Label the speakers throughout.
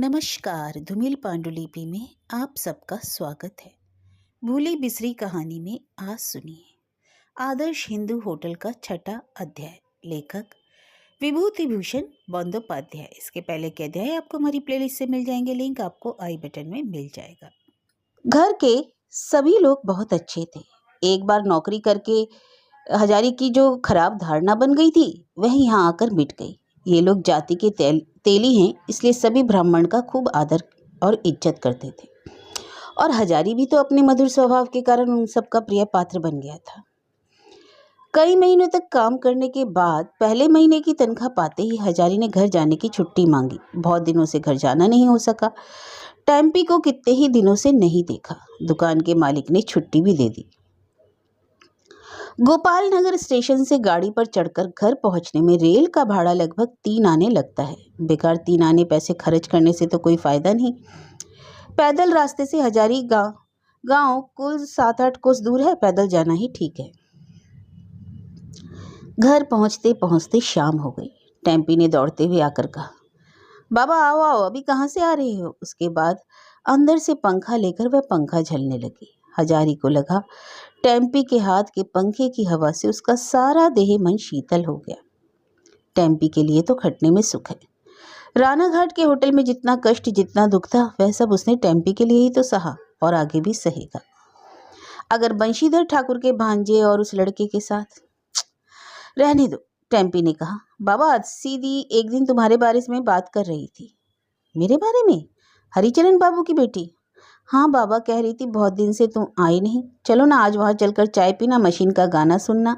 Speaker 1: नमस्कार। धूमिल पांडुलिपि में आप सबका स्वागत है। भूली बिसरी कहानी में आज सुनिए आदर्श हिंदू होटल का छठा अध्याय। लेखक विभूति भूषण बंदोपाध्याय। इसके पहले के अध्याय आपको हमारी प्लेलिस्ट से मिल जाएंगे, लिंक आपको आई बटन में मिल जाएगा। घर के सभी लोग बहुत अच्छे थे। एक बार नौकरी करके हजारी की जो खराब धारणा बन गई थी वह यहाँ आकर मिट गई। ये लोग जाति के तेली हैं, इसलिए सभी ब्राह्मण का खूब आदर और इज्जत करते थे। और हजारी भी तो अपने मधुर स्वभाव के कारण उन सबका प्रिय पात्र बन गया था। कई महीनों तक काम करने के बाद पहले महीने की तनख्वाह पाते ही हजारी ने घर जाने की छुट्टी मांगी। बहुत दिनों से घर जाना नहीं हो सका। टेम्पी को कितने ही दिनों से नहीं देखा। दुकान के मालिक ने छुट्टी भी दे दी। गोपाल नगर स्टेशन से गाड़ी पर चढ़कर घर पहुंचने में रेल का भाड़ा लगभग 3 आने लगता है। बेकार 3 आने पैसे खर्च करने से तो कोई फायदा नहीं। पैदल रास्ते से हजारी गांव कुल 7-8 कोस दूर है। पैदल जाना ही ठीक है। घर पहुंचते पहुंचते शाम हो गई। टेम्पी ने दौड़ते हुए आकर कहा, बाबा आओ आओ, अभी कहाँ से आ रहे हो? उसके बाद अंदर से पंखा लेकर वह पंखा झलने लगी। हजारी को लगा टेम्पी के हाथ के पंखे की हवा से उसका सारा देह मन शीतल हो गया। टेम्पी के लिए तो खटने में सुख है। रानाघाट के होटल में जितना कष्ट जितना दुख था वह सब उसने टेम्पी के लिए ही तो सहा और आगे भी सहेगा। अगर बंशीधर ठाकुर के भांजे और उस लड़के के साथ रहने दो। टेम्पी ने कहा, बाबा सीधी एक दिन तुम्हारे बारे में बात कर रही थी। मेरे बारे में? हरिचरण बाबू की बेटी? हाँ बाबा, कह रही थी बहुत दिन से तुम आई नहीं। चलो ना आज वहां चलकर चाय पीना, मशीन का गाना सुनना।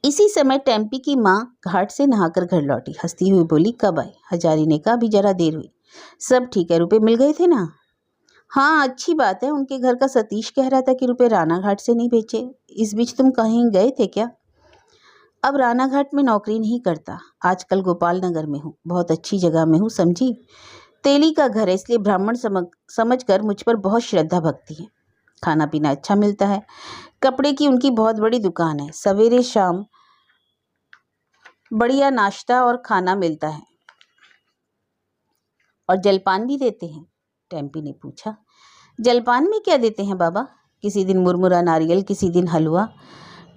Speaker 1: इसी समय टेम्पी की माँ घाट से नहाकर घर लौटी। हंसती हुई बोली, कब आई? हजारी ने कहा, अभी जरा देर हुई। सब ठीक है, रुपए मिल गए थे ना? हाँ अच्छी बात है। उनके घर का सतीश कह रहा था कि रुपए रानाघाट से नहीं भेजे। इस बीच तुम कहीं गए थे क्या? अब रानाघाट में नौकरी नहीं करता, आजकल गोपाल नगर में हूँ। बहुत अच्छी जगह में हूँ, समझी। तेली का घर है, इसलिए ब्राह्मण समझकर मुझ पर बहुत श्रद्धा भक्ति है। खाना पीना अच्छा मिलता है। कपड़े की उनकी बहुत बड़ी दुकान है। सवेरे शाम बढ़िया नाश्ता और खाना मिलता है और जलपान भी देते हैं। टेम्पी ने पूछा, जलपान में क्या देते हैं बाबा? किसी दिन मुरमुरा नारियल, किसी दिन हलवा।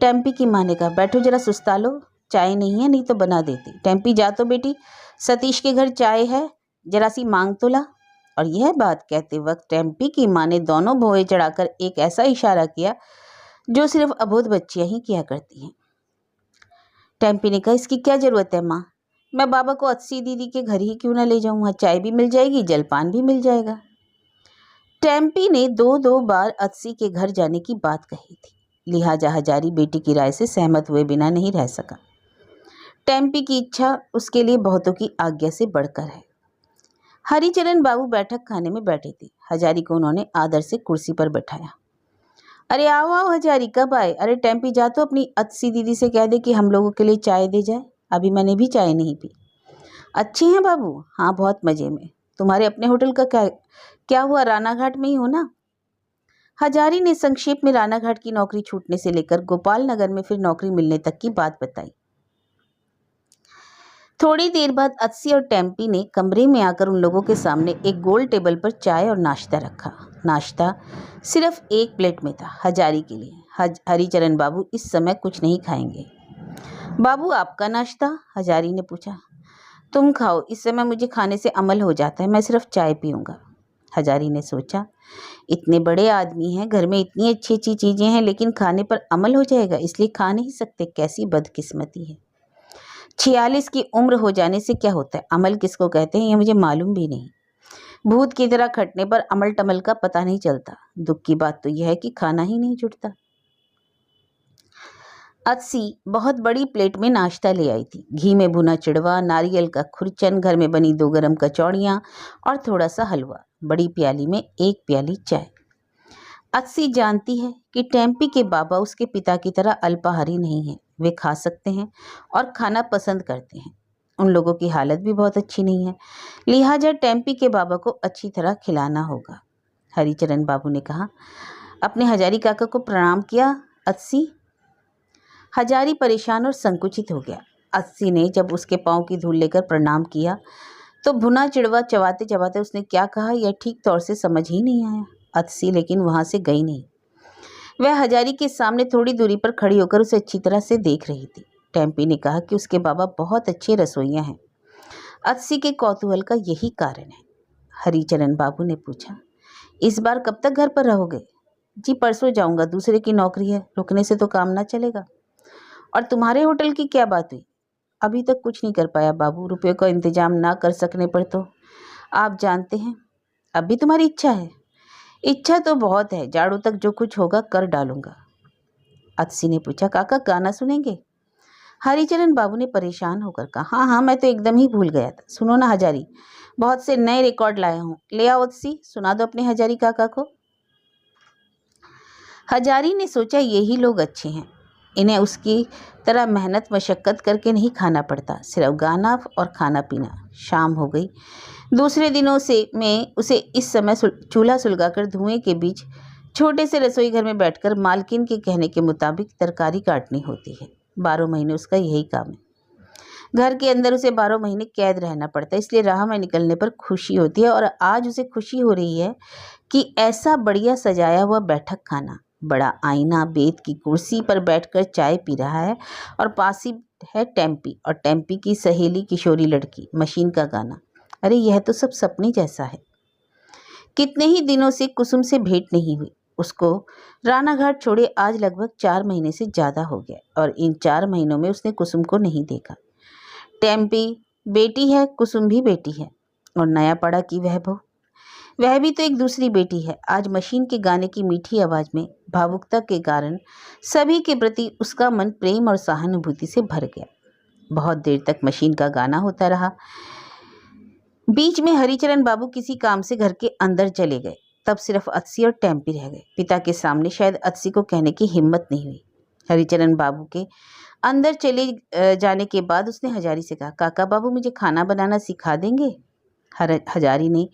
Speaker 1: टेम्पी की माँ ने कहा, बैठो जरा सुस्ता लो, चाय नहीं है नहीं तो बना देती। टेम्पी जा तो बेटी, सतीश के घर चाय है, जरा सी मांग तो ला। और यह बात कहते वक्त टेम्पी की माँ ने दोनों भौहें चढ़ाकर एक ऐसा इशारा किया जो सिर्फ अबोध बच्चियां ही किया करती हैं। टेम्पी ने कहा, इसकी क्या जरूरत है माँ? मैं बाबा को अस्सी दीदी के घर ही क्यों ना ले जाऊँ? वहाँ चाय भी मिल जाएगी, जलपान भी मिल जाएगा। टेम्पी ने 2-2 बार अस्सी के घर जाने की बात कही थी, लिहाजा हजारी बेटी की राय से सहमत हुए बिना नहीं रह सका। टेम्पी की इच्छा उसके लिए बहुतों की आज्ञा से बढ़कर है। हरिचरण बाबू बैठक खाने में बैठे थे। हजारी को उन्होंने आदर से कुर्सी पर बैठाया। अरे आओ आओ हजारी, कब आए? अरे टेम्पी जा तो अपनी अस्सी दीदी से कह दे कि हम लोगों के लिए चाय दे जाए, अभी मैंने भी चाय नहीं पी। अच्छे हैं बाबू? हाँ बहुत मजे में। तुम्हारे अपने होटल का क्या हुआ? रानाघाट में ही हो ना? हजारी ने संक्षेप में रानाघाट की नौकरी छूटने से लेकर गोपाल नगर में फिर नौकरी मिलने तक की बात बताई। थोड़ी देर बाद अस्सी और टेम्पी ने कमरे में आकर उन लोगों के सामने एक गोल टेबल पर चाय और नाश्ता रखा। नाश्ता सिर्फ एक प्लेट में था, हजारी के लिए। हरिचरण बाबू इस समय कुछ नहीं खाएंगे। बाबू आपका नाश्ता? हजारी ने पूछा। तुम खाओ, इस समय मुझे खाने से अमल हो जाता है, मैं सिर्फ चाय पीऊँगा। हजारी ने सोचा, इतने बड़े आदमी हैं, घर में इतनी अच्छी अच्छी चीज़ें हैं, लेकिन खाने पर अमल हो जाएगा इसलिए खा नहीं सकते। कैसी बदकिस्मती है। 46 की उम्र हो जाने से क्या होता है, अमल किसको कहते हैं ये मुझे मालूम भी नहीं। भूत की तरह खटने पर अमल टमल का पता नहीं चलता। दुख की बात तो यह है कि खाना ही नहीं जुटता। अस्सी बहुत बड़ी प्लेट में नाश्ता ले आई थी। घी में भुना चिड़वा, नारियल का खुरचन, घर में बनी 2 गरम कचौड़ियाँ और थोड़ा सा हलवा। बड़ी प्याली में 1 प्याली चाय। अस्सी जानती है कि टेम्पी के बाबा उसके पिता की तरह अल्पाहारी नहीं है। वे खा सकते हैं और खाना पसंद करते हैं। उन लोगों की हालत भी बहुत अच्छी नहीं है, लिहाजा टेम्पी के बाबा को अच्छी तरह खिलाना होगा। हरिचरण बाबू ने कहा, अपने हजारी काका को प्रणाम किया अस्सी? हजारी परेशान और संकुचित हो गया। अस्सी ने जब उसके पाँव की धूल लेकर प्रणाम किया तो भुना चिड़वा चबाते चबाते उसने क्या कहा यह ठीक तौर से समझ ही नहीं आया। अतसी लेकिन वहां से गई नहीं। वह हजारी के सामने थोड़ी दूरी पर खड़ी होकर उसे अच्छी तरह से देख रही थी। टेम्पी ने कहा कि उसके बाबा बहुत अच्छे रसोइया हैं। अतसी के कौतूहल का यही कारण है। हरिचरण बाबू ने पूछा, इस बार कब तक घर पर रहोगे? जी परसों जाऊंगा, दूसरे की नौकरी है, रुकने से तो काम ना चलेगा। और तुम्हारे होटल की क्या बात हुई? अभी तक कुछ नहीं कर पाया बाबू, रुपये का इंतजाम ना कर सकने पर तो आप जानते हैं। अभी तुम्हारी इच्छा है? इच्छा तो बहुत है, जाड़ों तक जो कुछ होगा कर डालूंगा। अतसी ने पूछा, काका गाना सुनेंगे? हरिचरण बाबू ने परेशान होकर कहा, हाँ हाँ, मैं तो एकदम ही भूल गया था। सुनो ना हजारी, बहुत से नए रिकॉर्ड लाया हूँ, ले आओ अतसी, सुना दो अपने हजारी काका को। हजारी ने सोचा यही लोग अच्छे हैं, इन्हें उसकी तरह मेहनत मशक्क़त करके नहीं खाना पड़ता, सिर्फ गाना और खाना पीना। शाम हो गई। दूसरे दिनों से में उसे इस समय चूल्हा सुलगाकर धुएं के बीच छोटे से रसोई घर में बैठकर मालकिन के कहने के मुताबिक तरकारी काटनी होती है। 12 महीने उसका यही काम है। घर के अंदर उसे 12 महीने कैद रहना पड़ता है, इसलिए राह में निकलने पर खुशी होती है। और आज उसे खुशी हो रही है कि ऐसा बढ़िया सजाया हुआ बैठक खाना, बड़ा आईना, बेत की कुर्सी पर बैठकर चाय पी रहा है और पास ही है टेम्पी और टेम्पी की सहेली किशोरी लड़की, मशीन का गाना। अरे यह तो सब सपने जैसा है। कितने ही दिनों से कुसुम से भेंट नहीं हुई। उसको रानाघाट छोड़े आज लगभग 4 महीने से ज़्यादा हो गया और इन 4 महीनों में उसने कुसुम को नहीं देखा। टेम्पी बेटी है, कुसुम भी बेटी है, और नया पड़ा की वैभव, वह भी तो एक दूसरी बेटी है। आज मशीन के गाने की मीठी आवाज़ में भावुकता के कारण सभी के प्रति उसका मन प्रेम और सहानुभूति से भर गया। बहुत देर तक मशीन का गाना होता रहा। बीच में हरिचरण बाबू किसी काम से घर के अंदर चले गए। तब सिर्फ अतसी और टेम्पी रह गए। पिता के सामने शायद अतसी को कहने की हिम्मत नहीं हुई। हरिचरण बाबू के अंदर चले जाने के बाद उसने हजारी से कहा, काका बाबू मुझे खाना बनाना सिखा देंगे? हजारी ने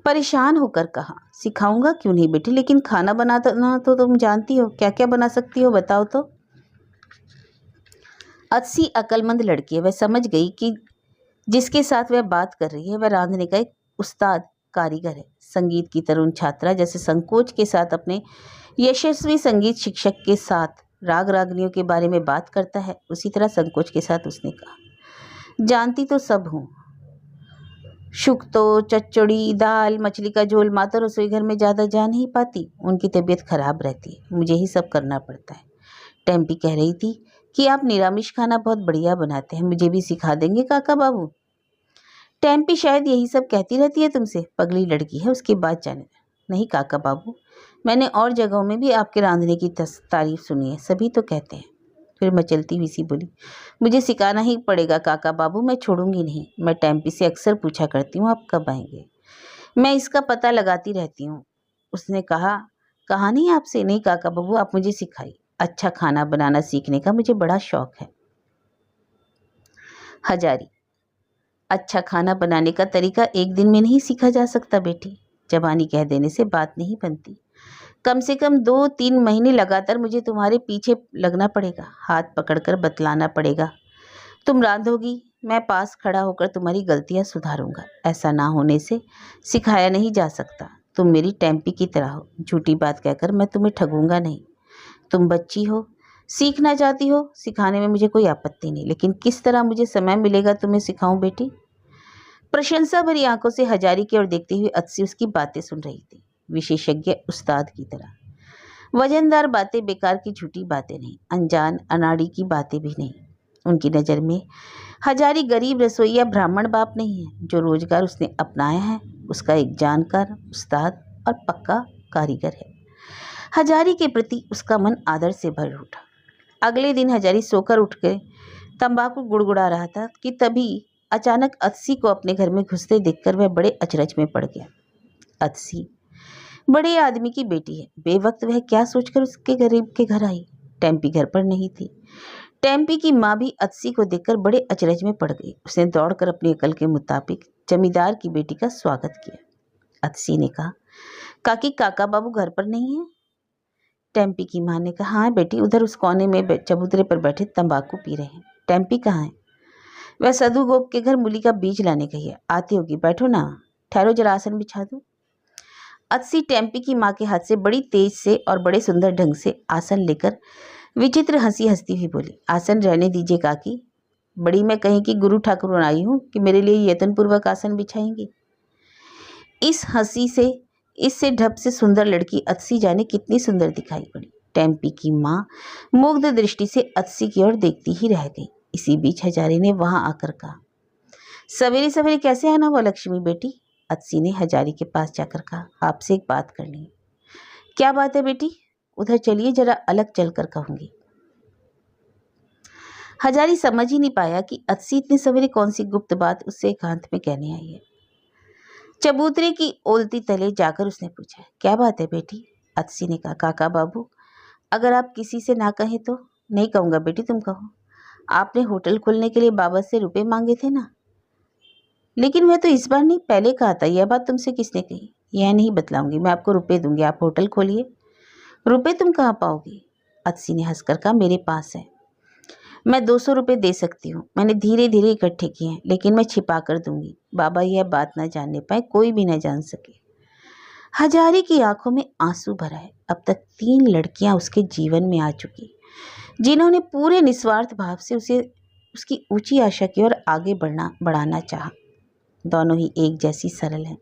Speaker 1: परेशान होकर कहा, सिखाऊंगा क्यों नहीं बेटी, लेकिन खाना बनाना तो तुम जानती हो, क्या क्या बना सकती हो बताओ तो। अतसी अक्लमंद लड़की है, वह समझ गई कि जिसके साथ वह बात कर रही है वह रांधने का एक उस्ताद कारीगर है। संगीत की तरुण छात्रा जैसे संकोच के साथ अपने यशस्वी संगीत शिक्षक के साथ राग रागनियों के बारे में बात करता है, उसी तरह संकोच के साथ उसने कहा, जानती तो सब हूँ, शुक्तो, चच्चड़ी, दाल, मछली का झोल, माता रसोई घर में ज़्यादा जा नहीं पाती, उनकी तबीयत खराब रहती है, मुझे ही सब करना पड़ता है। टेम्पी कह रही थी कि आप निरामिष खाना बहुत बढ़िया बनाते हैं, मुझे भी सिखा देंगे काका बाबू? टेम्पी शायद यही सब कहती रहती है तुमसे, पगली लड़की है, उसकी बात जाने। नहीं काका बाबू, मैंने और जगहों में भी आपके रांधने की तारीफ सुनी है, सभी तो कहते हैं। फिर मचलती हुई सी बोली, मुझे सिखाना ही पड़ेगा काका बाबू, मैं छोड़ूंगी नहीं। मैं टेम्पी से अक्सर पूछा करती हूँ आप कब आएंगे, मैं इसका पता लगाती रहती हूँ। उसने कहा, कहा नहीं आपसे? नहीं काका बाबू, आप मुझे सिखाइए, अच्छा खाना बनाना सीखने का मुझे बड़ा शौक है। हजारी, अच्छा खाना बनाने का तरीका एक दिन में नहीं सीखा जा सकता बेटी, जबानी कह देने से बात नहीं बनती। कम से कम 2-3 महीने लगातार मुझे तुम्हारे पीछे लगना पड़ेगा, हाथ पकड़कर बतलाना पड़ेगा। तुम रांधोगी, मैं पास खड़ा होकर तुम्हारी गलतियां सुधारूंगा। ऐसा ना होने से सिखाया नहीं जा सकता। तुम मेरी टेम्पी की तरह हो, झूठी बात कहकर मैं तुम्हें ठगूंगा नहीं। तुम बच्ची हो, सीखना चाहती हो, सिखाने में मुझे कोई आपत्ति नहीं, लेकिन किस तरह मुझे समय मिलेगा तुम्हें सिखाऊं बेटी? प्रशंसा भरी आंखों से हजारी की ओर देखती हुई अतसी उसकी बातें सुन रही थी, विशेषज्ञ उस्ताद की तरह। वजनदार बातें, बेकार की झूठी बातें नहीं, अनजान अनाड़ी की बातें भी नहीं। उनकी नज़र में हजारी गरीब रसोईया ब्राह्मण बाप नहीं है। जो रोजगार उसने अपनाया है उसका एक जानकार, उस्ताद और पक्का कारीगर है। हजारी के प्रति उसका मन आदर से भर उठा। अगले दिन हजारी सोकर उठ के तंबाकू गुड़गुड़ा रहा था कि तभी अचानक अतसी को अपने घर में घुसते देखकर वह बड़े अचरज में पड़ गया। अतसी बड़े आदमी की बेटी है, बेवक्त वह क्या सोचकर उसके गरीब के घर आई? टेम्पी घर पर नहीं थी। टेम्पी की माँ भी अतसी को देखकर बड़े अचरज में पड़ गई। उसने दौड़कर अपनी अकल के मुताबिक जमींदार की बेटी का स्वागत किया। अतसी ने कहा, काकी काका बाबू घर पर नहीं है? टेम्पी की माँ ने कहा, हाँ बेटी, उधर उस कोने में चबूतरे पर बैठे तंबाकू पी रहे हैं। टेम्पी कहाँ है? वह सधु गोप के घर मूली का बीज लाने गई है, आती होगी, बैठो ना, ठहरो जरा आसन बिछा दूं। अत्सी टेम्पी की माँ के हाथ से बड़ी तेज से और बड़े सुंदर ढंग से आसन लेकर विचित्र हंसी हंसती हुई बोली, आसन रहने दीजिए काकी, बड़ी मैं कहीं की गुरु ठाकुर आई हूँ कि मेरे लिए यत्नपूर्वक आसन बिछाएंगी। इस हंसी से, इससे ढप से सुंदर लड़की अत्सी जाने कितनी सुंदर दिखाई पड़ी। टेम्पी की माँ मुग्ध दृष्टि से अत्सी की ओर देखती ही रह गई। इसी बीच हजारी ने वहां आकर कहा, सवेरे सवेरे कैसे आना हुआ लक्ष्मी बेटी? अत्सी ने हजारी के पास जाकर कहा, आपसे एक बात करनी है। क्या बात है बेटी? उधर चलिए, जरा अलग चलकर कहूंगी। हजारी समझ ही नहीं पाया कि अत्सी इतनी सवेरे कौन सी गुप्त बात उससे एकांत में कहने आई है। चबूतरे की ओलती तले जाकर उसने पूछा, क्या बात है बेटी? अत्सी ने कहा, काका बाबू, अगर आप किसी से ना कहें तो। नहीं कहूंगा बेटी, तुम कहो। आपने होटल खोलने के लिए बाबा से रुपए मांगे थे ना? लेकिन मैं तो इस बार नहीं, पहले कहा था। यह बात तुमसे किसने कही? यह नहीं बतलाऊंगी, मैं आपको रुपए दूंगी, आप होटल खोलिए। रुपए तुम कहाँ पाओगी? अत्सी ने हंसकर कहा, मेरे पास है। मैं 200 रुपये दे सकती हूँ। मैंने धीरे धीरे इकट्ठे किए हैं, लेकिन मैं छिपा कर दूंगी। बाबा यह बात न जानने पाए, कोई भी न जान सके। हजारी की आंखों में आंसू भरा है। अब तक 3 लड़कियां उसके जीवन में आ चुकी, जिन्होंने पूरे निस्वार्थ भाव से उसे उसकी ऊंची आशा की ओर आगे बढ़ाना चाहा। दोनों ही एक जैसी सरल हैं।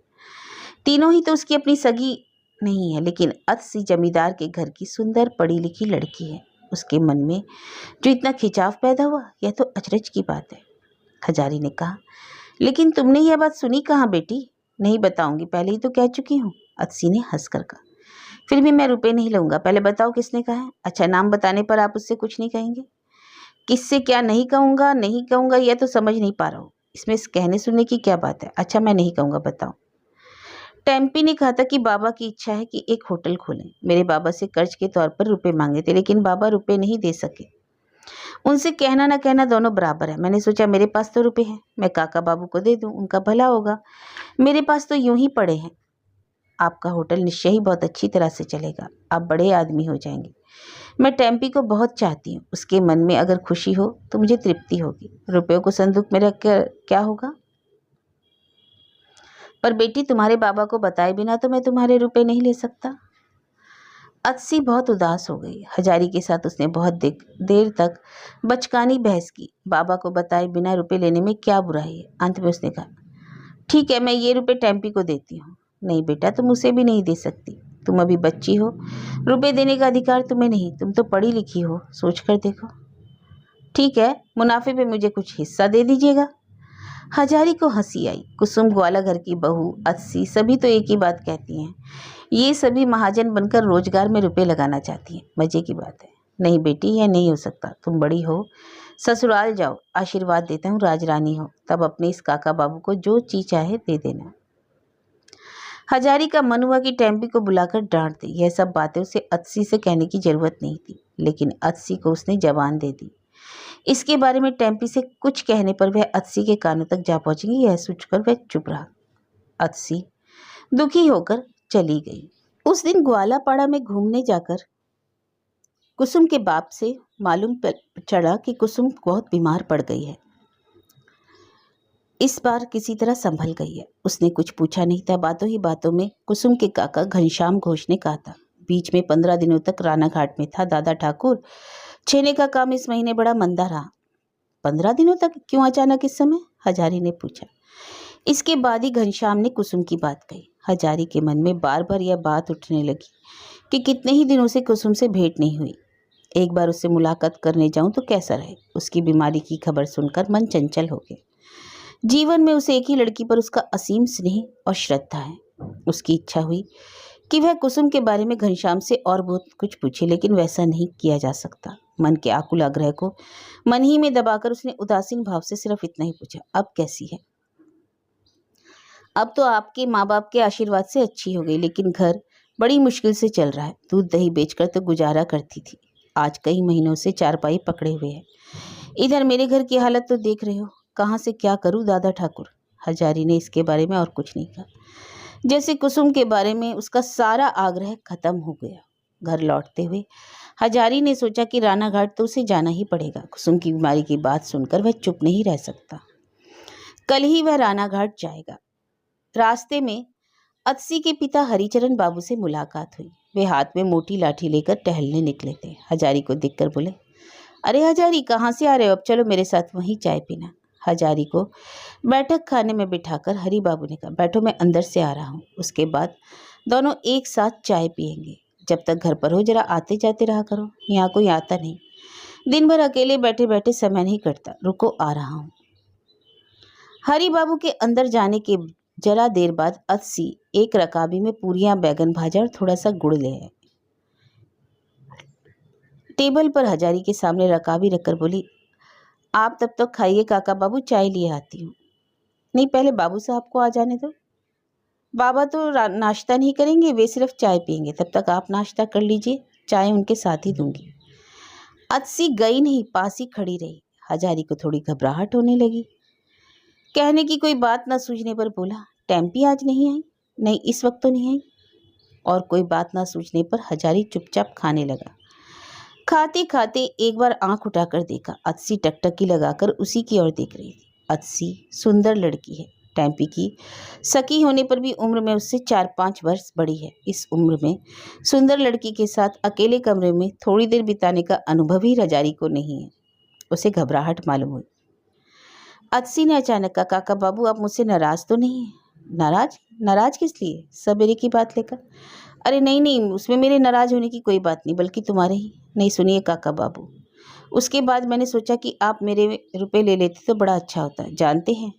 Speaker 1: तीनों ही तो उसकी अपनी सगी नहीं है, लेकिन अत्सी जमींदार के घर की सुंदर पढ़ी लिखी लड़की है। उसके मन में जो इतना खिंचाव पैदा हुआ, यह तो अचरज की बात है। हजारी ने कहा, लेकिन तुमने यह बात सुनी कहाँ बेटी? नहीं बताऊंगी, पहले ही तो कह चुकी हूँ। अत्सी ने हंसकर कहा, फिर भी मैं रुपए नहीं लूंगा। पहले बताओ किसने कहा है? अच्छा, नाम बताने पर आप उससे कुछ नहीं कहेंगे? किससे क्या नहीं कहूंगा यह तो समझ नहीं पा रहा हूँ। इसमें कहने सुनने की क्या बात है? अच्छा, मैं नहीं कहूंगा, बताओ। टेम्पी ने कहा था कि बाबा की इच्छा है कि एक होटल खोलें। मेरे बाबा से कर्ज के तौर पर रुपए मांगे थे, लेकिन बाबा रुपए नहीं दे सके। उनसे कहना ना कहना दोनों बराबर है। मैंने सोचा मेरे पास तो रुपए हैं, मैं काका बाबू को दे दूं, उनका भला होगा। मेरे पास तो यूं ही पड़े हैं। आपका होटल निश्चय ही बहुत अच्छी तरह से चलेगा, आप बड़े आदमी हो जाएंगे। मैं टेम्पी को बहुत चाहती हूँ। उसके मन में अगर खुशी हो तो मुझे तृप्ति होगी। रुपयों को संदूक में रख कर क्या होगा? पर बेटी, तुम्हारे बाबा को बताए बिना तो मैं तुम्हारे रुपए नहीं ले सकता। अत्सी बहुत उदास हो गई। हजारी के साथ उसने बहुत देर तक बचकानी बहस की। बाबा को बताए बिना रुपए लेने में क्या बुराई है? अंत में उसने कहा, ठीक है, मैं ये रुपए टेम्पी को देती हूँ। नहीं बेटा, तुम उसे भी नहीं दे सकती। तुम अभी बच्ची हो, रुपए देने का अधिकार तुम्हें नहीं। तुम तो पढ़ी लिखी हो, सोच कर देखो। ठीक है, मुनाफे पे मुझे कुछ हिस्सा दे दीजिएगा। हजारी को हंसी आई। कुसुम, ग्वाला घर की बहू, अत्सी सभी तो एक ही बात कहती हैं। ये सभी महाजन बनकर रोजगार में रुपए लगाना चाहती हैं। मजे की बात है। नहीं बेटी, यह नहीं हो सकता। तुम बड़ी हो, ससुराल जाओ, आशीर्वाद देता हूँ, राजरानी हो, तब अपने इस काका बाबू को जो चीज चाहे दे देना। हजारी का मन हुआ कि टेम्पी को बुलाकर डांट दे। यह सब बातें उसे अत्सी से कहने की जरूरत नहीं थी, लेकिन अत्सी को उसने जबान दे दी। इसके बारे में टेम्पी से कुछ कहने पर वह अत्सी के कानों तक जा पहुंचेगी, यह सोचकर वह चुप रहा। अत्सी दुखी होकर चली गई। उस दिन ग्वालापाड़ा में घूमने जाकर कुसुम के बाप से मालूम चला कि कुसुम बहुत बीमार पड़ गई है। इस बार किसी तरह संभल गई है। उसने कुछ पूछा नहीं था। बातों ही बातों में कुसुम के काका घनश्याम घोष ने कहा था, बीच में 15 दिनों तक रानाघाट में था दादा ठाकुर। छेने का काम इस महीने बड़ा मंदा रहा। 15 दिनों तक? क्यों अचानक इस समय? हजारी ने पूछा। इसके बाद ही घनश्याम ने कुसुम की बात कही। हजारी के मन में बार बार यह बात उठने लगी कि कितने ही दिनों से कुसुम से भेंट नहीं हुई। एक बार उससे मुलाकात करने जाऊं तो कैसा रहे। उसकी बीमारी की खबर सुनकर मन चंचल हो गया। जीवन में उसे एक ही लड़की पर उसका असीम स्नेह और श्रद्धा है। उसकी इच्छा हुई कि वह कुसुम के बारे में घनश्याम से और बहुत कुछ पूछे, लेकिन वैसा नहीं किया जा सकता। मन के आकुल आग्रह को मन ही में दबाकर उसने उदासीन भाव से सिर्फ इतना ही पूछा, अब कैसी है? अब तो आपके माँ बाप के आशीर्वाद से अच्छी हो गई, लेकिन घर बड़ी मुश्किल से चल रहा है। दूध दही बेचकर तो गुजारा करती थी, आज कई महीनों से चारपाई पकड़े हुए है। इधर मेरे घर की हालत तो देख रहे हो, कहाँ से क्या करूं दादा ठाकुर। हजारी ने इसके बारे में और कुछ नहीं कहा। जैसे कुसुम के बारे में उसका सारा आग्रह खत्म हो गया। घर लौटते हुए हजारी ने सोचा कि राना घाट तो उसे जाना ही पड़ेगा। कुसुम की बीमारी की बात सुनकर वह चुप नहीं रह सकता। कल ही वह राना घाट जाएगा। रास्ते में अतसी के पिता हरिचरण बाबू से मुलाकात हुई। वे हाथ में मोटी लाठी लेकर टहलने निकले थे। हजारी को देखकर बोले, अरे हजारी, कहाँ से आ रहे हो? अब चलो मेरे साथ वहीं चाय पीना। हजारी को बैठक खाने में बिठाकर हरि बाबू ने कहा, बैठो, मैं अंदर से आ रहा हूँ। उसके बाद दोनों एक साथ चाय पियेंगे। जब तक घर पर हो जरा आते जाते रहा करो, यहाँ कोई आता नहीं। दिन भर अकेले बैठे बैठे समय नहीं कटता। रुको, आ रहा हूँ। हरि बाबू के अंदर जाने के जरा देर बाद अतसी एक रकाबी में पूरियां, बैगन भाजा और थोड़ा सा गुड़ ले आए। टेबल पर हजारी के सामने रकाबी रखकर बोली, आप तब तक खाइए काका बाबू, चाय लिए आती हूँ। नहीं, पहले बाबू साहब को आ जाने दो। बाबा तो नाश्ता नहीं करेंगे, वे सिर्फ चाय पियेंगे। तब तक आप नाश्ता कर लीजिए, चाय उनके साथ ही दूंगी। अतसी गई नहीं, पास ही खड़ी रही। हजारी को थोड़ी घबराहट होने लगी। कहने की कोई बात न सूझने पर बोला, टेम्पी आज नहीं आई? नहीं, इस वक्त तो नहीं आई। और कोई बात ना सूझने पर हजारी चुपचाप खाने लगा। खाते खाते एक बार आंख उठाकर देखा। अतसी टकटकी लगाकर उसी की ओर देख रही थी। अतसी सुंदर लड़की है। टेम्पी की सखी होने पर भी उम्र में उससे 4-5 वर्ष बड़ी है। इस उम्र में सुंदर लड़की के साथ अकेले कमरे में थोड़ी देर बिताने का अनुभव ही हजारी को नहीं है। उसे घबराहट मालूम हुई। अतसी ने अचानक कहा, काका बाबू, आप मुझसे नाराज तो नहीं है? नाराज? नाराज किस लिए? सवेरे की बात लेकर? अरे नहीं नहीं, उसमें मेरे नाराज होने की कोई बात नहीं, बल्कि तुम्हारे ही। नहीं, सुनिए काका बाबू, उसके बाद मैंने सोचा कि आप मेरे रुपए ले लेते तो बड़ा अच्छा होता। जानते हैं,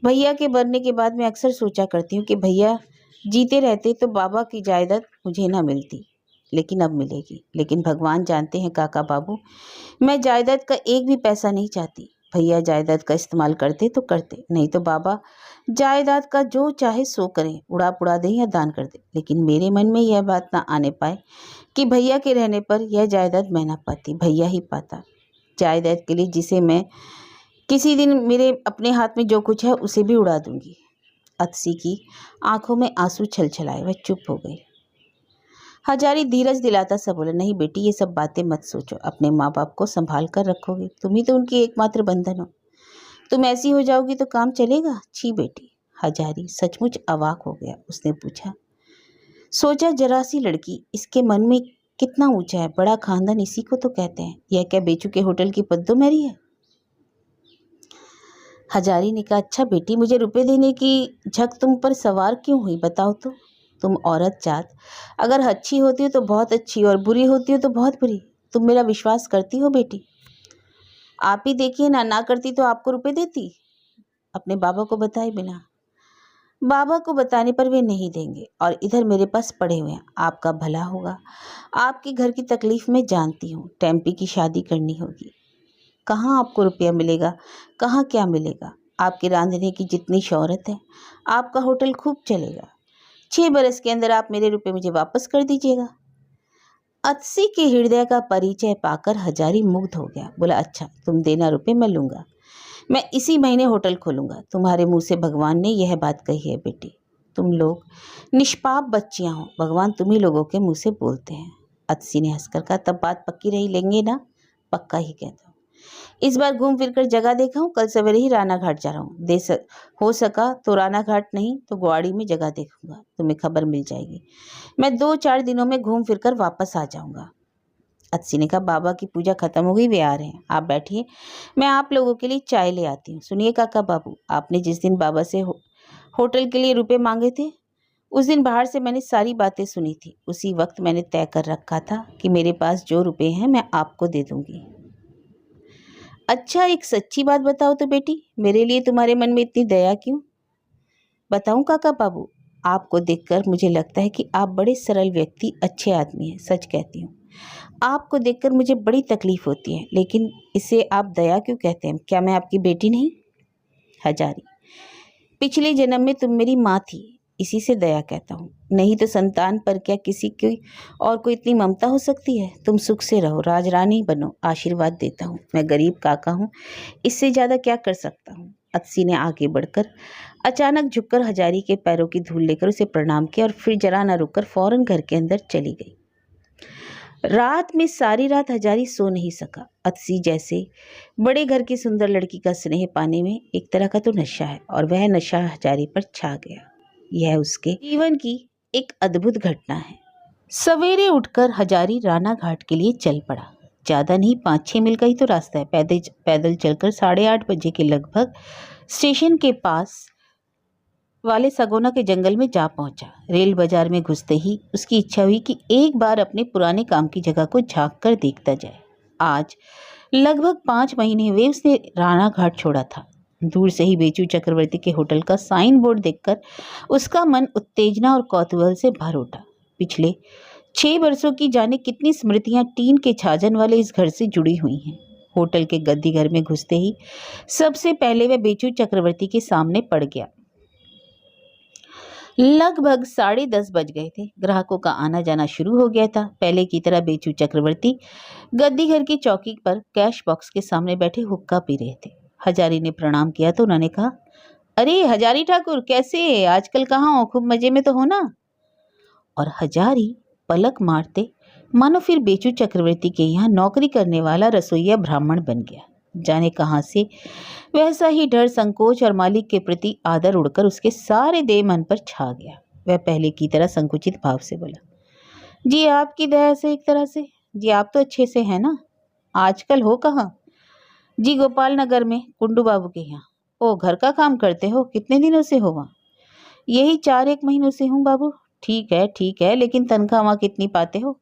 Speaker 1: भैया के मरने के बाद मैं अक्सर सोचा करती हूँ कि भैया जीते रहते तो बाबा की जायदाद मुझे ना मिलती, लेकिन अब मिलेगी। लेकिन भगवान जानते हैं काका बाबू, मैं जायदाद का एक भी पैसा नहीं चाहती। भैया जायदाद का इस्तेमाल करते तो करते, नहीं तो बाबा जायदाद का जो चाहे सो करें, उड़ा पुड़ा दें या दान कर दें। लेकिन मेरे मन में यह बात ना आने पाए कि भैया के रहने पर यह जायदाद मैं ना पाती, भैया ही पाता। जायदाद के लिए जिसे मैं किसी दिन मेरे अपने हाथ में जो कुछ है उसे भी उड़ा दूंगी। अतसी की आंखों में आंसू छलछलाए, वह चुप हो गई। हजारी धीरज दिलाता सा बोला, नहीं बेटी, ये सब बातें मत सोचो। अपने माँ बाप को संभाल कर रखोगे, तुम ही तो उनकी एकमात्र बंधन हो। तुम ऐसी हो जाओगी तो काम चलेगा? छी बेटी। हजारी सचमुच अवाक हो गया। उसने पूछा, सोचा जरा सी लड़की, इसके मन में कितना ऊंचा है, बड़ा खानदान इसी को तो कहते हैं। यह क्या बेचू के होटल की पद्दोमेरी है? हजारी ने कहा, अच्छा बेटी, मुझे रुपए देने की झक तुम पर सवार क्यों हुई, बताओ तो। तुम औरत जात अगर अच्छी होती हो तो बहुत अच्छी, और बुरी होती हो तो बहुत बुरी। तुम मेरा विश्वास करती हो बेटी? आप ही देखिए ना करती तो आपको रुपए देती? अपने बाबा को बताए बिना? बाबा को बताने पर वे नहीं देंगे, और इधर मेरे पास पड़े हुए हैं। आपका भला होगा। आपके घर की तकलीफ मैं जानती हूँ। टेम्पी की शादी करनी होगी। कहाँ आपको रुपया मिलेगा, कहाँ क्या मिलेगा? आपके रांधने की जितनी शोहरत है, आपका होटल खूब चलेगा। 6 बरस के अंदर आप मेरे रुपए मुझे वापस कर दीजिएगा। अतसी के हृदय का परिचय पाकर हजारी मुग्ध हो गया। बोला, अच्छा, तुम देना रुपए, मैं लूंगा। मैं इसी महीने होटल खोलूंगा। तुम्हारे मुंह से भगवान ने यह बात कही है बेटी। तुम लोग निष्पाप बच्चियां हो, भगवान तुम्ही लोगों के मुंह से बोलते हैं। अतसी ने हंसकर कहा, तब बात पक्की रही, लेंगे ना? पक्का ही कहता हूँ। इस बार घूम फिर कर जगह देखा हूँ, कल सवेरे ही राना घाट जा रहा हूँ। हो सका तो राना घाट नहीं तो ग्वाड़ी में जगह देखूंगा, तुम्हें खबर मिल जाएगी। मैं 2-4 दिनों में घूम फिर कर वापस आ जाऊंगा। अतसी ने कहा, बाबा की पूजा खत्म हो गई, वे आ रहे हैं, आप बैठिए, मैं आप लोगों के लिए चाय ले आती हूँ। सुनिए काका बाबू, आपने जिस दिन बाबा से होटल के लिए रुपए मांगे थे, उस दिन बाहर से मैंने सारी बातें सुनी थी। उसी वक्त मैंने तय कर रखा था कि मेरे पास जो रुपए हैं मैं आपको दे दूंगी। अच्छा, एक सच्ची बात बताओ तो बेटी, मेरे लिए तुम्हारे मन में इतनी दया क्यों? बताऊं काका बाबू, आपको देखकर मुझे लगता है कि आप बड़े सरल व्यक्ति, अच्छे आदमी हैं। सच कहती हूँ, आपको देखकर मुझे बड़ी तकलीफ होती है, लेकिन इसे आप दया क्यों कहते हैं? क्या मैं आपकी बेटी नहीं? हजारी, पिछले जन्म में तुम मेरी माँ थी, इसी से दया कहता हूँ। नहीं तो संतान पर क्या किसी की और कोई इतनी ममता हो सकती है? तुम सुख से रहो, राजरानी बनो, आशीर्वाद देता हूँ। मैं गरीब काका हूँ, इससे ज़्यादा क्या कर सकता हूँ? अतसी ने आगे बढ़कर अचानक झुककर हजारी के पैरों की धूल लेकर उसे प्रणाम किया और फिर जरा न रुककर फौरन घर के अंदर चली गई। रात में सारी रात हजारी सो नहीं सका। अतसी जैसे बड़े घर की सुंदर लड़की का स्नेह पाने में एक तरह का तो नशा है, और वह नशा हजारी पर छा गया। यह उसके जीवन की एक अद्भुत घटना है। सवेरे उठकर हजारी राना घाट के लिए चल पड़ा। ज़्यादा नहीं, 5-6 मील का ही तो रास्ता है। पैदल चलकर 8:30 बजे के लगभग स्टेशन के पास वाले सगोना के जंगल में जा पहुंचा। रेल बाजार में घुसते ही उसकी इच्छा हुई कि एक बार अपने पुराने काम की जगह को झांक कर देखता जाए। आज लगभग 5 महीने हुए उसने राणा घाट छोड़ा था। दूर से ही बेचू चक्रवर्ती के होटल का साइन बोर्ड देखकर उसका मन उत्तेजना और कौतूहल से भर उठा। पिछले 6 वर्षों की जाने कितनी स्मृतियां टीन के छाजन वाले इस घर से जुड़ी हुई हैं। होटल के गद्दी घर में घुसते ही सबसे पहले वह बेचू चक्रवर्ती के सामने पड़ गया। लगभग 10:30 बज गए थे। ग्राहकों का आना जाना शुरू हो गया था। पहले की तरह बेचू चक्रवर्ती गद्दी घर की चौकी पर कैश बॉक्स के सामने बैठे हुक्का पी रहे थे। हजारी ने प्रणाम किया तो उन्होंने कहा, अरे हजारी ठाकुर, कैसे आजकल कहाँ हो? खूब मजे में तो हो ना? और हजारी पलक मारते मानो फिर बेचू चक्रवर्ती के यहाँ नौकरी करने वाला रसोइया ब्राह्मण बन गया। जाने कहाँ से वैसा ही डर, संकोच और मालिक के प्रति आदर उड़कर उसके सारे देह मन पर छा गया। वह पहले की तरह संकुचित भाव से बोला, जी आपकी दया से, एक तरह से। जी आप तो अच्छे से हैं ना? आजकल हो कहाँ? जी गोपाल नगर में, कुंडू बाबू के यहाँ। ओ, घर का काम करते हो? कितने दिनों से हो वहाँ? यही 4-1 महीनों से हूँ बाबू। ठीक है, लेकिन तनख्वाह वहाँ कितनी पाते हो?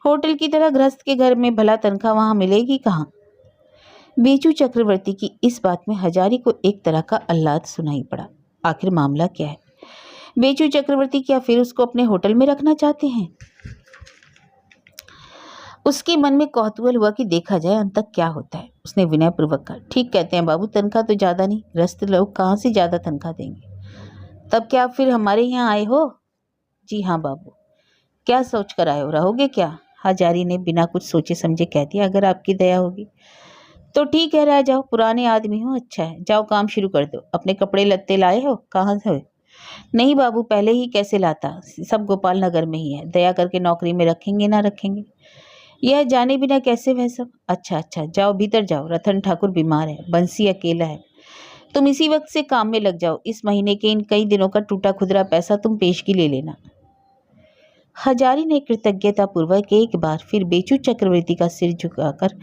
Speaker 1: होटल की तरह गृहस्थ के घर में भला तनख्वाह वहाँ मिलेगी कहाँ? बेचू चक्रवर्ती की इस बात में हजारी को एक तरह का आह्लाद सुनाई पड़ा। आखिर मामला क्या है? बेचू चक्रवर्ती क्या फिर उसको अपने होटल में रखना चाहते हैं? उसके मन में कौतूहल हुआ कि देखा जाए अंत तक क्या होता है। उसने विनय पूर्वक कहा, ठीक कहते हैं बाबू, तनख्वाह तो ज़्यादा नहीं, गृहस्थ लोग कहाँ से ज़्यादा तनख्वाह देंगे। तब क्या आप फिर हमारे यहाँ आए हो? जी हाँ बाबू। क्या सोच कर आए हो? रहोगे क्या? हजारी ने बिना कुछ सोचे समझे कह दिया, अगर आपकी दया होगी तो ठीक है, रह जाओ। पुराने आदमी हो, अच्छा है, जाओ काम शुरू कर दो। अपने कपड़े लत्ते लाए हो? कहाँ से? नहीं बाबू, पहले ही कैसे लाता, सब गोपाल नगर में ही है। दया करके नौकरी में रखेंगे ना रखेंगे? यह जाने बिना कैसे वह सब? अच्छा, जाओ भीतर जाओ। रतन ठाकुर बीमार है, बंसी अकेला है। तुम इसी वक्त से काम में लग जाओ। इस महीने के इन कई दिनों का टूटा खुदरा पैसा तुम पेशगी ले लेना। हजारी ने कृतज्ञता पूर्वक एक बार फिर बेचू चक्रवर्ती का सिर झुकाकर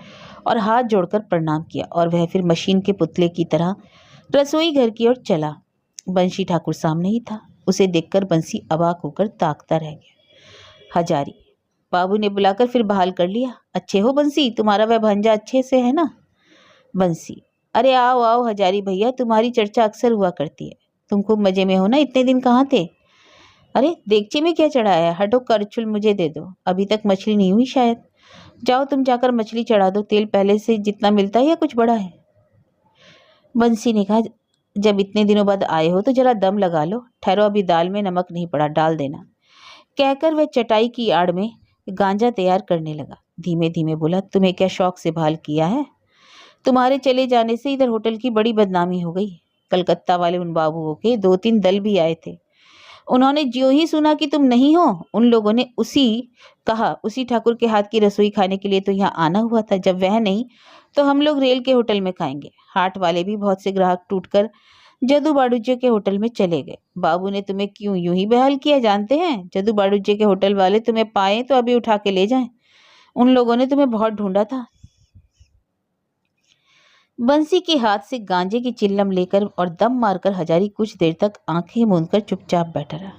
Speaker 1: और हाथ जोड़कर प्रणाम किया, और वह फिर मशीन के पुतले की तरह रसोई घर की ओर चला। बंशी ठाकुर सामने ही था। उसे देखकर बंसी अवाक होकर ताकता रह गया। हजारी बाबू ने बुलाकर फिर बहाल कर लिया, अच्छे हो बंसी? तुम्हारा वह भांजा अच्छे से है ना? बंसी, अरे आओ आओ हजारी भैया, तुम्हारी चर्चा अक्सर हुआ करती है। तुम खूब मजे में हो ना? इतने दिन कहाँ थे? अरे देगचे में क्या चढ़ाया है? हटो, करछुल मुझे दे दो। अभी तक मछली नहीं हुई शायद। जाओ तुम जाकर मछली चढ़ा दो। तेल पहले से जितना मिलता है या कुछ बढ़ा है? बंसी ने कहा, जब इतने दिनों बाद आए हो तो जरा दम लगा लो। ठहरो, अभी दाल में नमक नहीं पड़ा, डाल देना। कहकर वह चटाई की आड़ में गांजा तैयार करने लगा। धीमे धीमे बोला, तुम्हें क्या शौक से भाल किया है? तुम्हारे चले जाने से इधर होटल की बड़ी बदनामी हो गई। कलकत्ता वाले उन बाबुओं के 2-3 दल भी आए थे। उन्होंने ज्यों ही सुना कि तुम नहीं हो, उन लोगों ने उसी ठाकुर के हाथ की रसोई खाने के लिए तो यहाँ आना हुआ था। जब वह नहीं तो हम लोग रेल के होटल में खाएंगे। हाट वाले भी बहुत से ग्राहक टूटकर जदू बाड़ूजे के होटल में चले गए। बाबू ने तुम्हें क्यों यूं ही बहाल किया जानते हैं? जदू बाड़ूजे के होटल वाले तुम्हें पाए तो अभी उठा के ले जाएं। उन लोगों ने तुम्हें बहुत ढूंढा था। बंसी के हाथ से गांजे की चिल्लम लेकर और दम मारकर हजारी कुछ देर तक आंखें मूंदकर चुपचाप बैठा रहा।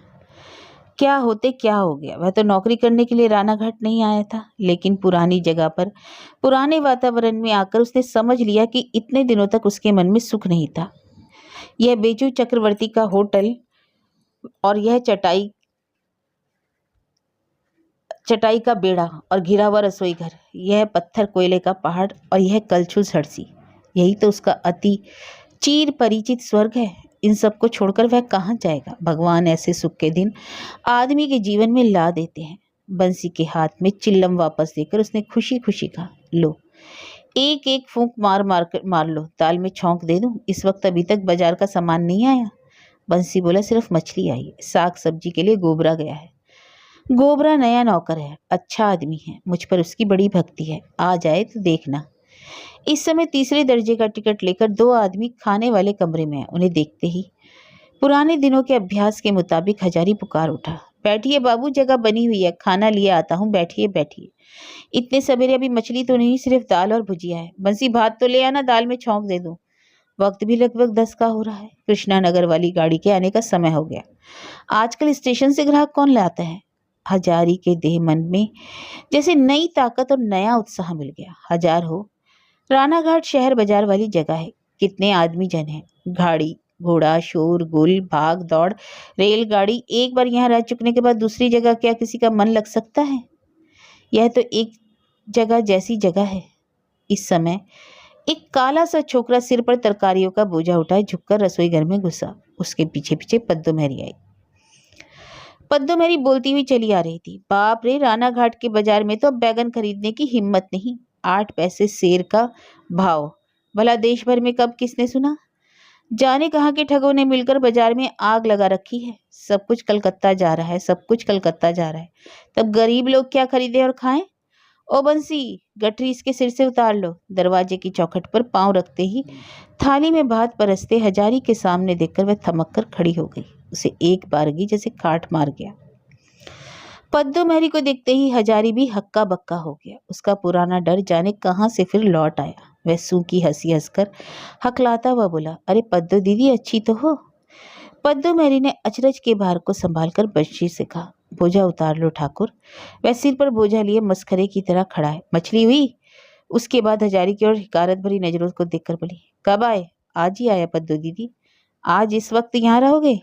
Speaker 1: क्या होते क्या हो गया? वह तो नौकरी करने के लिए रानाघाट नहीं आया था, लेकिन पुरानी जगह पर पुराने वातावरण में आकर उसने समझ लिया कि इतने दिनों तक उसके मन में सुख नहीं था। यह बेचू चक्रवर्ती का होटल और यह चटाई का बेड़ा और घिरा हुआ रसोई घर, यह पत्थर कोयले का पहाड़ और यह कलछुल सड़सी, यही तो उसका अति चीर परिचित स्वर्ग है। इन सब को छोड़कर वह कहाँ जाएगा? भगवान ऐसे सुख के दिन आदमी के जीवन में ला देते हैं। बंसी के हाथ में चिल्लम वापस देकर उसने खुशी खुशी कहा, लो, एक एक फूंक मार लो, दाल में छौंक दे दूं। इस वक्त अभी तक बाजार का सामान नहीं आया। बंसी बोला, सिर्फ मछली आई है, साग सब्जी के लिए गोबरा गया है। गोबरा नया नौकर है, अच्छा आदमी है, मुझ पर उसकी बड़ी भक्ति है, आ जाए तो देखना। इस समय तीसरे दर्जे का टिकट लेकर दो आदमी खाने वाले कमरे में हैं। उन्हें देखते ही पुराने दिनों के अभ्यास के मुताबिक हजारी पुकार उठा, बैठिए बाबू, जगह बनी हुई है, खाना लिए आता हूँ, बैठिए बैठिए। इतने सवेरे अभी मछली तो नहीं, सिर्फ दाल और भुजिया है। बंसी भात तो ले आना, दाल में छौंक दे दूं। वक्त भी लगभग 10 का हो रहा है। कृष्णा नगर वाली गाड़ी के आने का समय हो गया। आजकल स्टेशन से ग्राहक कौन लाता है? हजारी के देह मन में जैसे नई ताकत और नया उत्साह मिल गया। हजार हो, रानाघाट शहर बाजार वाली जगह है। कितने आदमी जन हैं, गाड़ी घोड़ा, शोर गुल, भाग दौड़, रेलगाड़ी। एक बार यहाँ रह चुकने के बाद दूसरी जगह क्या किसी का मन लग सकता है? यह तो एक जगह जैसी जगह है। इस समय एक काला सा छोकरा सिर पर तरकारियों का बोझा उठाए झुककर रसोई घर में घुसा। उसके पीछे पीछे पद्दो मेहरी आई। पद्दो मेहरी बोलती हुई चली आ रही थी, बाप रे, रानाघाट के बाजार में तो अब बैगन खरीदने की हिम्मत नहीं। 8 पैसे सेर का भाव, भला देश भर में कब किसने सुना? जाने कहाँ के ठगों ने मिलकर बाजार में आग लगा रखी है। सब कुछ कलकत्ता जा रहा है, सब कुछ कलकत्ता जा रहा है। तब गरीब लोग क्या खरीदे और खाएं? ओ बंसी, गठरी इसके सिर से उतार लो। दरवाजे की चौखट पर पांव रखते ही थाली में भात परसते हजारी के सामने देखकर वह थमक कर खड़ी हो गई। उसे एक बारगी जैसे काट मार गया। पद्दो मेहरी को देखते ही हजारी भी हक्का बक्का हो गया। उसका पुराना डर जाने कहाँ से फिर लौट आया। वह सूखी हंसी हंसकर हकलाता हुआ बोला, अरे पद्दो दीदी, अच्छी तो हो? पद्दो मेहरी ने अचरज के भार को संभालकर बंशी से कहा, बोझा उतार लो ठाकुर। वह सिर पर बोझा लिए मस्खरे की तरह खड़ा है। मछली हुई? उसके बाद हजारी की ओर हिकारत भरी नजरों को देखकर बोली, कब आए? आज ही आया पद्दो दीदी। आज इस वक्त यहाँ रहोगे?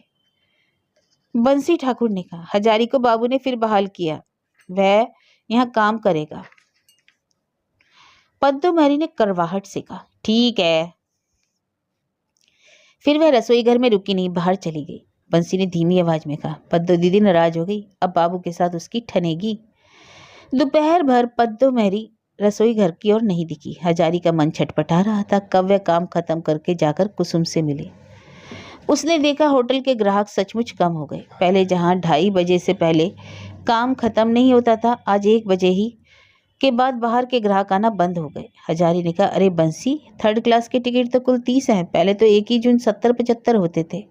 Speaker 1: बंसी ठाकुर ने कहा। हजारी को बाबू ने फिर बहाल किया, वह यहाँ काम करेगा। पद्दो मेहरी ने करवाहट से कहा, ठीक है। फिर वह रसोई घर में रुकी नहीं, बाहर चली गई। बंसी ने धीमी आवाज में कहा, पद्दो दीदी नाराज हो गई, अब बाबू के साथ उसकी ठनेगी। दोपहर भर पद्दो मेहरी रसोई घर की ओर नहीं दिखी। हजारी का मन छटपटा रहा था, कब वह काम खत्म करके जाकर कुसुम से मिले। उसने देखा होटल के ग्राहक सचमुच कम हो गए। पहले जहां 2:30 बजे से पहले काम खत्म नहीं होता था, आज 1 बजे ही के बाद बाहर के ग्राहक आना बंद हो गए। हजारी ने कहा, अरे बंसी, 3rd क्लास के टिकट तो कुल 30 हैं, पहले तो 1 ही जून 70-75 होते थे।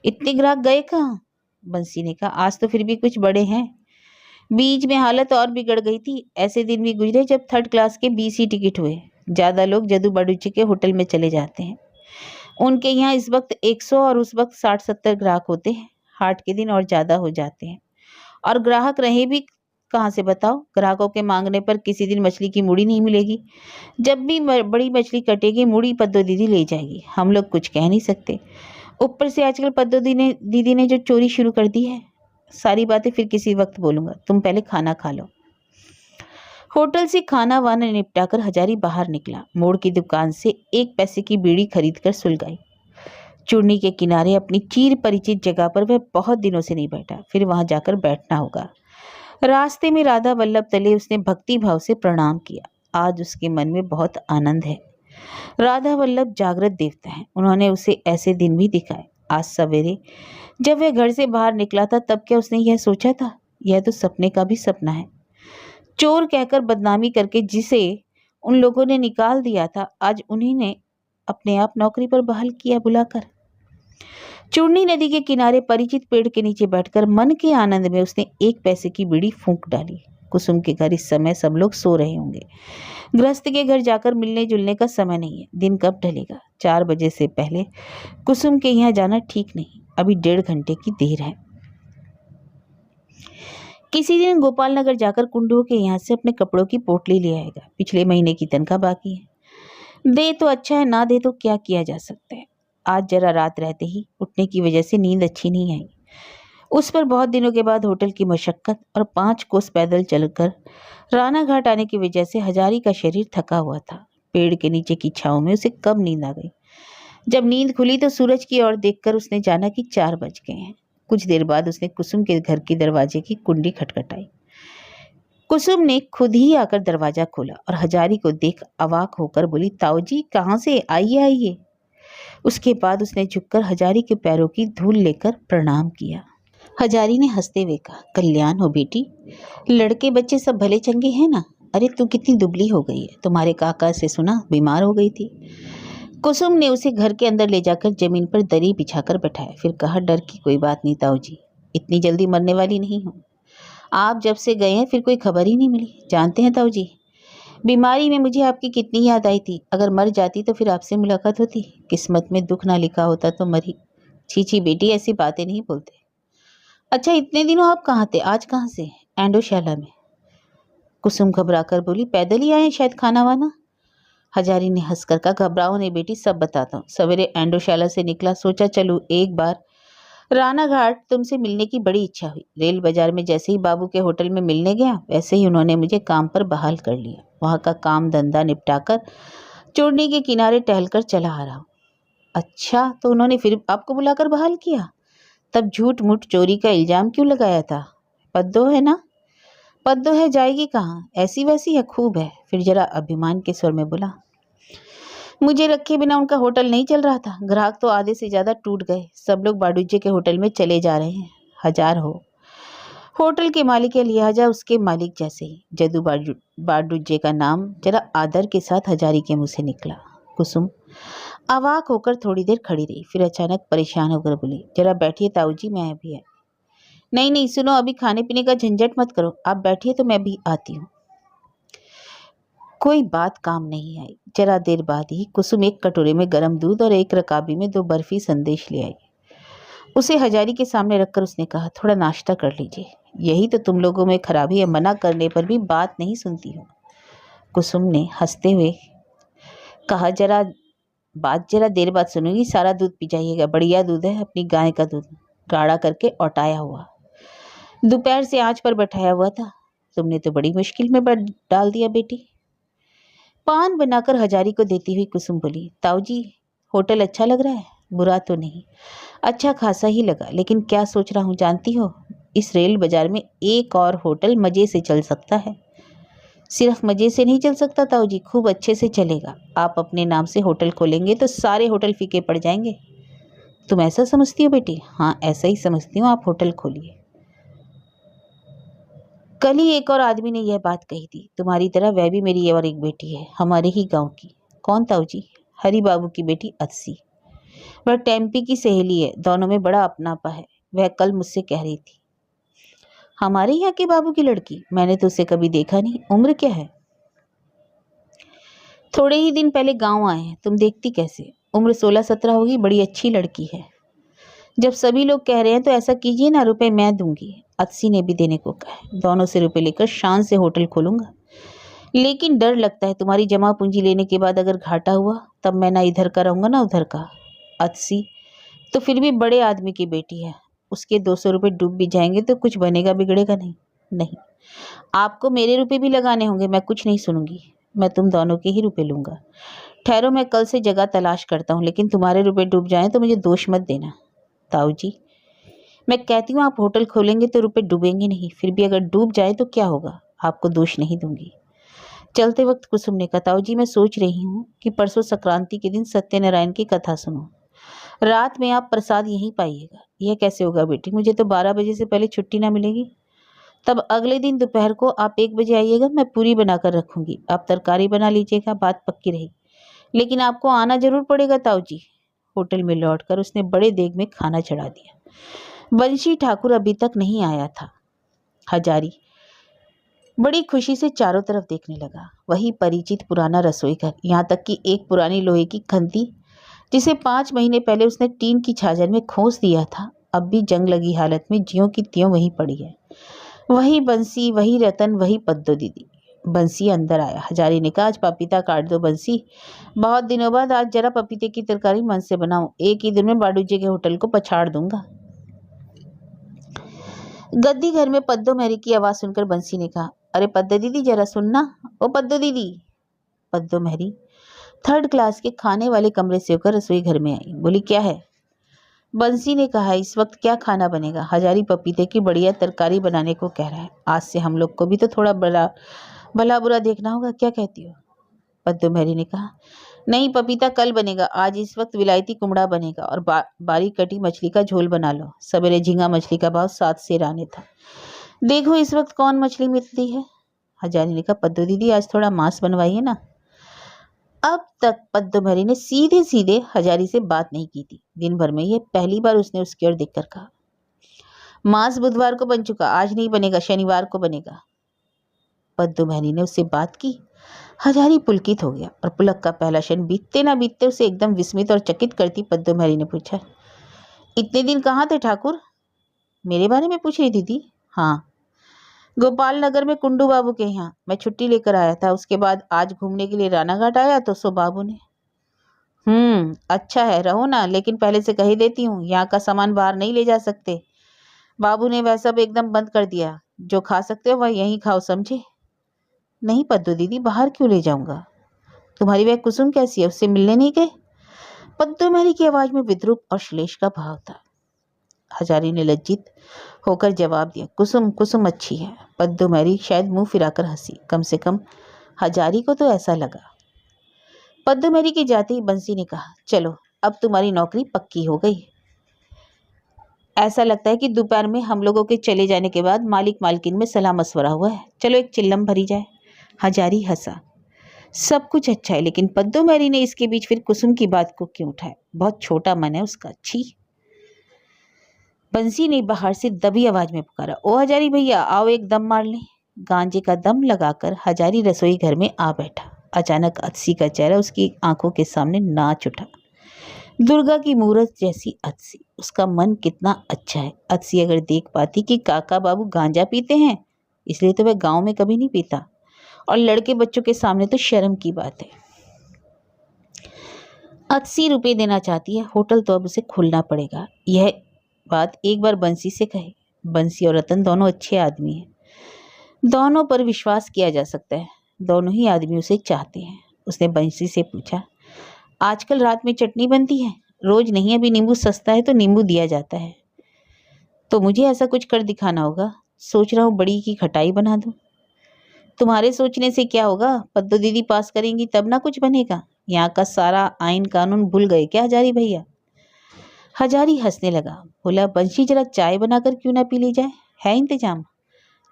Speaker 1: इतने ग्राहक गए कहाँ? बंसी ने कहा, आज तो फिर भी कुछ बड़े हैं। बीच में हालत और बिगड़ गई थी। ऐसे दिन भी गुजरे जब 3rd क्लास के 20 ही टिकट हुए। ज्यादा लोग जदू बड़ूची के होटल में चले जाते हैं। उनके यहाँ इस वक्त 100 और उस वक्त 60-70 ग्राहक होते हैं। हाट के दिन और ज्यादा हो जाते हैं। और ग्राहक रहे भी कहाँ से बताओ? ग्राहकों के मांगने पर किसी दिन मछली की मूड़ी नहीं मिलेगी। जब भी बड़ी मछली कटेगी, मूड़ी पद्दो दीदी ले जाएगी। हम लोग कुछ कह नहीं सकते। ऊपर से आजकल पद्दो दीदी ने जो चोरी शुरू कर दी है। सारी बातें फिर किसी वक्त बोलूंगा, तुम पहले खाना खा लो। होटल से खाना वाना निपटाकर हजारी बाहर निकला। मोड़ की दुकान से 1 पैसे की बीड़ी खरीदकर सुलगाई। चूर्णी के किनारे अपनी चीर परिचित जगह पर वह बहुत दिनों से नहीं बैठा, फिर वहां जाकर बैठना होगा। रास्ते में राधा वल्लभ तले उसने भक्ति भाव से प्रणाम किया। आज उसके मन में बहुत आनंद है। राधा वल्लभ जागृत देवता है, उन्होंने उसे ऐसे दिन भी दिखाए। आज सवेरे जब वह घर से बाहर निकला था, तब क्या उसने यह सोचा था? यह तो सपने का भी सपना है। चोर कहकर बदनामी करके जिसे उन लोगों ने निकाल दिया था, आज उन्हीं ने अपने आप नौकरी पर बहाल किया बुलाकर। चूर्णी नदी के किनारे परिचित पेड़ के नीचे बैठकर मन के आनंद में उसने 1 पैसे की बीड़ी फूंक डाली। कुसुम के घर इस समय सब लोग सो रहे होंगे। गृहस्थ के घर जाकर मिलने जुलने का समय नहीं है। दिन कब ढलेगा? 4 बजे से पहले कुसुम के यहाँ जाना ठीक नहीं। अभी 1.5 घंटे की देर है। किसी दिन गोपाल नगर जाकर कुंडू के यहाँ से अपने कपड़ों की पोटली ले आएगा। पिछले महीने की तनख्वाह बाकी है। दे तो अच्छा है, ना दे तो क्या किया जा सकता है। आज जरा रात रहते ही उठने की वजह से नींद अच्छी नहीं आई। उस पर बहुत दिनों के बाद होटल की मशक्कत और 5 कोस पैदल चलकर रानाघाट आने की वजह से हजारी का शरीर थका हुआ था। पेड़ के नीचे की छांव में उसे कब नींद आ गई। जब नींद खुली तो सूरज की ओर देखकर उसने जाना कि 4 बज गए हैं। कुछ देर बाद उसने कुसुम के घर की दरवाजे की कुंडी खटखटाई। कुसुम ने खुद ही आकर दरवाजा खोला और हजारी को देख अवाक होकर बोली, ताऊ जी, कहाँ से? आइए आइए। उसके बाद उसने झुककर हजारी के पैरों की धूल लेकर प्रणाम किया। हजारी ने हंसते हुए कहा, कल्याण हो बेटी, लड़के बच्चे सब भले चंगे हैं ना। अरे तू कितनी दुबली हो गई है, तुम्हारे काका से सुना बीमार हो गई थी। कुसुम ने उसे घर के अंदर ले जाकर जमीन पर दरी बिछाकर बैठाया, फिर कहा, डर की कोई बात नहीं ताऊ जी, इतनी जल्दी मरने वाली नहीं हूँ। आप जब से गए हैं फिर कोई खबर ही नहीं मिली। जानते हैं ताऊ जी, बीमारी में मुझे आपकी कितनी याद आई थी। अगर मर जाती तो फिर आपसे मुलाकात होती, किस्मत में दुख ना लिखा होता तो मरी। छी छी बेटी, ऐसी बातें नहीं बोलते। अच्छा इतने दिनों आप कहाँ थे, आज कहाँ से? एंडोशाला में। कुसुम घबराकर बोली, पैदल ही आए शायद, खाना वाना। हजारी ने हंसकर कहा, घबराओ नहीं बेटी, सब बताता हूँ। सवेरे एंडोशाला से निकला, सोचा चलूँ एक बार राना घाट, तुमसे मिलने की बड़ी इच्छा हुई। रेल बाजार में जैसे ही बाबू के होटल में मिलने गया, वैसे ही उन्होंने मुझे काम पर बहाल कर लिया। वहाँ का काम धंधा निपटाकर चूर्णी के किनारे टहलकर चला आ रहा हूँ। अच्छा, तो उन्होंने फिर आपको बुलाकर बहाल किया? तब झूठ मूठ चोरी का इल्जाम क्यों लगाया था? पद्दो है ना? पद्दो है, जाएगी कहाँ, ऐसी वैसी है, खूब है। फिर जरा अभिमान के स्वर में बोला, मुझे रखे बिना उनका होटल नहीं चल रहा था। ग्राहक तो आधे से ज्यादा टूट गए, सब लोग बाडूजे के होटल में चले जा रहे हैं। हजार हो होटल के मालिक या लिहाजा उसके मालिक जैसे ही। जदू बाडूजे का नाम जरा आदर के साथ हजारी के मुंह से निकला। कुसुम अवाक होकर थोड़ी देर खड़ी रही, फिर अचानक परेशान होकर बोली, जरा बैठिए ताऊ जी, मैं अभी है। नहीं नहीं सुनो, अभी खाने पीने का झंझट मत करो, आप बैठिए तो मैं भी आती हूँ। कोई बात काम नहीं आई। जरा देर बाद ही कुसुम एक कटोरे में गर्म दूध और एक रकाबी में 2 बर्फी संदेश ले आई। उसे हजारी के सामने रखकर उसने कहा, थोड़ा नाश्ता कर लीजिए। यही तो तुम लोगों में खराबी है, मना करने पर भी बात नहीं सुनती हो। कुसुम ने हंसते हुए कहा, जरा देर बाद सुनूंगी, सारा दूध पी जाइएगा, बढ़िया दूध है, अपनी गाय का दूध, गाढ़ा करके औटाया हुआ, दोपहर से आंच पर बैठाया हुआ था। तुमने तो बड़ी मुश्किल में डाल दिया बेटी। पान बनाकर हजारी को देती हुई कुसुम बोली, ताऊ जी होटल अच्छा लग रहा है? बुरा तो नहीं, अच्छा खासा ही लगा, लेकिन क्या सोच रहा हूँ जानती हो? इस रेल बाजार में एक और होटल मजे से चल सकता है। सिर्फ मजे से नहीं चल सकता ताऊ जी, खूब अच्छे से चलेगा। आप अपने नाम से होटल खोलेंगे तो सारे होटल फीके पड़ जाएंगे। तुम ऐसा समझती हो बेटी? हाँ ऐसा ही समझती हूँ, आप होटल खोलिए। कल ही एक और आदमी ने यह बात कही थी, तुम्हारी तरह वह भी मेरी और एक बेटी है, हमारे ही गांव की। कौन ताऊ जी? हरी बाबू की बेटी अत्सी। वह टेम्पी की सहेली है, दोनों में बड़ा अपनापा है। वह कल मुझसे कह रही थी, हमारे यहाँ के बाबू की लड़की? मैंने तो उसे कभी देखा नहीं, उम्र क्या है? थोड़े ही दिन पहले गांव आए हैं, तुम देखती कैसे? उम्र 16-17 होगी, बड़ी अच्छी लड़की है। जब सभी लोग कह रहे हैं तो ऐसा कीजिए ना, रुपए मैं दूंगी। अत्सी ने भी देने को कहा, दोनों से रुपए लेकर शान से होटल खोलूंगा। लेकिन डर लगता है, तुम्हारी जमा पूंजी लेने के बाद अगर घाटा हुआ तब मैं ना इधर का रहूंगा ना उधर का। अत्सी तो फिर भी बड़े आदमी की बेटी है, उसके 200 रुपये डूब भी जाएंगे तो कुछ बनेगा बिगड़ेगा नहीं। नहीं, आपको मेरे रुपए भी लगाने होंगे, मैं कुछ नहीं सुनूंगी। मैं तुम दोनों के ही रुपए लूंगा। ठहरो, मैं कल से जगह तलाश करता हूँ, लेकिन तुम्हारे रुपए डूब जाएं तो मुझे दोष मत देना। ताऊ जी मैं कहती हूँ, आप होटल खोलेंगे तो रुपए डूबेंगे नहीं, फिर भी अगर डूब जाए तो क्या होगा? आपको दोष नहीं दूंगी। चलते वक्त कुसुम ने कहा, ताऊ जी मैं सोच रही हूँ कि परसों संक्रांति के दिन सत्यनारायण की कथा सुनो। रात में आप प्रसाद यहीं पाइएगा। यह कैसे होगा बेटी? मुझे तो 12 बजे से पहले छुट्टी ना मिलेगी। तब अगले दिन दोपहर को आप 1 बजे आइएगा, मैं पूरी बनाकर रखूंगी, आप तरकारी बना लीजिएगा, बात पक्की रही। लेकिन आपको आना जरूर पड़ेगा ताऊ जी। होटल में लौटकर उसने बड़े देग में खाना चढ़ा दिया। बंशी ठाकुर अभी तक नहीं आया था। हजारी बड़ी खुशी से चारों तरफ देखने लगा। वही परिचित पुराना रसोई घर, यहाँ तक कि एक पुरानी लोहे की खंती जिसे 5 महीने पहले उसने टीन की छाजर में खोस दिया था, अब भी जंग लगी हालत में ज्यों की त्यों वहीं पड़ी है। वही बंसी, वही रतन, वही पद्दो दीदी। बंसी अंदर आया। हजारी ने कहा, आज पपीता काट दो बंसी, बहुत दिनों बाद आज जरा पपीते की तरकारी मन से बनाऊं, एक ही दिन में बाडूजी के होटल को पछाड़ दूंगा। गद्दी घर में पद्दो मैरी की आवाज सुनकर बंसी ने कहा, अरे पद्दो दीदी जरा सुनना। ओ पद्दो दीदी। पद्दो मैरी 3rd क्लास के खाने वाले कमरे से होकर रसोई घर में आई, बोली क्या है? बंसी ने कहा, इस वक्त क्या खाना बनेगा? हजारी पपीते की बढ़िया तरकारी बनाने को कह रहा है, आज से हम लोग को भी तो थोड़ा भला बुरा देखना होगा, क्या कहती हो? पद्दो मैरी ने कहा, नहीं पपीता कल बनेगा, आज इस वक्त विलायती कुमड़ा बनेगा और बारीक कटी मछली का झोल बना लो। सवेरे झींगा मछली का भाव 7 सेर आने था। देखो इस वक्त कौन मछली मिलती है। हजारी ने कहा, पद्दू दीदी आज थोड़ा मांस बनवाइए ना। अब तक पद्दूमरी ने सीधे सीधे हजारी से बात नहीं की थी। दिन भर में ये पहली बार उसने उसकी ओर देखकर कहा, मांस बुधवार को बन चुका, आज नहीं बनेगा, शनिवार को बनेगा। पद्दूमरी ने उससे बात की। हजारी पुलकित हो गया और पुलक का पहला क्षण बीतते ना बीतते उसे एकदम विस्मित और चकित करती पद्दूमरी ने पूछा, इतने दिन कहाँ थे ठाकुर? मेरे बारे में पूछ रही थी दीदी? हाँ, गोपाल नगर में कुंडू बाबू के यहाँ। मैं छुट्टी लेकर आया था, उसके बाद आज घूमने के लिए रानाघाट आया तो सो बाबू ने। अच्छा है, रहो ना, लेकिन पहले से कह ही देती हूँ, यहाँ का सामान बाहर नहीं ले जा सकते। बाबू ने वह सब एकदम बंद कर दिया। जो खा सकते हो वह यहीं खाओ, समझे? नहीं पद्दू दीदी, बाहर क्यों ले जाऊंगा? तुम्हारी वह कुसुम कैसी है, उससे मिलने नहीं गए? पद्दूमरी की आवाज में विद्रूप और श्लेष का भाव था। हजारी ने लज्जित होकर जवाब दिया, कुसुम कुसुम अच्छी है। पद्दूमरी शायद मुंह फिराकर हंसी, कम से कम हजारी को तो ऐसा लगा। पद्दूमरी के जाते ही बंसी ने कहा, चलो अब तुम्हारी नौकरी पक्की हो गई। ऐसा लगता है कि दोपहर में हम लोगों के चले जाने के बाद मालिक मालकिन में सलाह मशवरा हुआ है, चलो एक चिल्लम भरी जाए। हजारी हंसा, सब कुछ अच्छा है, लेकिन पद्दूमरी ने इसके बीच फिर कुसुम की बात को क्यों उठाया? बहुत छोटा मन है उसका, छी। बंसी ने बाहर से दबी आवाज में पुकारा, ओ हजारी भैया आओ, एक दम मार लें। गांजे का दम लगाकर हजारी रसोई घर में आ बैठा। अचानक अतसी का चेहरा उसकी आंखों के सामने नाच उठा। दुर्गा की मूरत जैसी अतसी, उसका मन कितना अच्छा है। अतसी अगर देख पाती कि काका बाबू गांजा पीते हैं, इसलिए तो वह गांव में कभी नहीं पीता, और लड़के बच्चों के सामने तो शर्म की बात है। 80 रुपये देना चाहती है, होटल तो अब उसे खोलना पड़ेगा। यह बात एक बार बंसी से कहे। बंसी और रतन दोनों अच्छे आदमी हैं, दोनों पर विश्वास किया जा सकता है, दोनों ही आदमी उसे चाहते हैं। उसने बंसी से पूछा, आजकल रात में चटनी बनती है? रोज नहीं, अभी नींबू सस्ता है तो नींबू दिया जाता है। तो मुझे ऐसा कुछ कर दिखाना होगा। सोच रहा हूँ बड़ी की खटाई बना दूं। तुम्हारे सोचने से क्या होगा, पद्दू दीदी पास करेंगी तब ना कुछ बनेगा। यहाँ का सारा आइन कानून भूल गए क्या हजारी भैया? हजारी हंसने लगा, बोला, बंशी जरा चाय बनाकर क्यों ना पी ली जाए, है इंतजाम?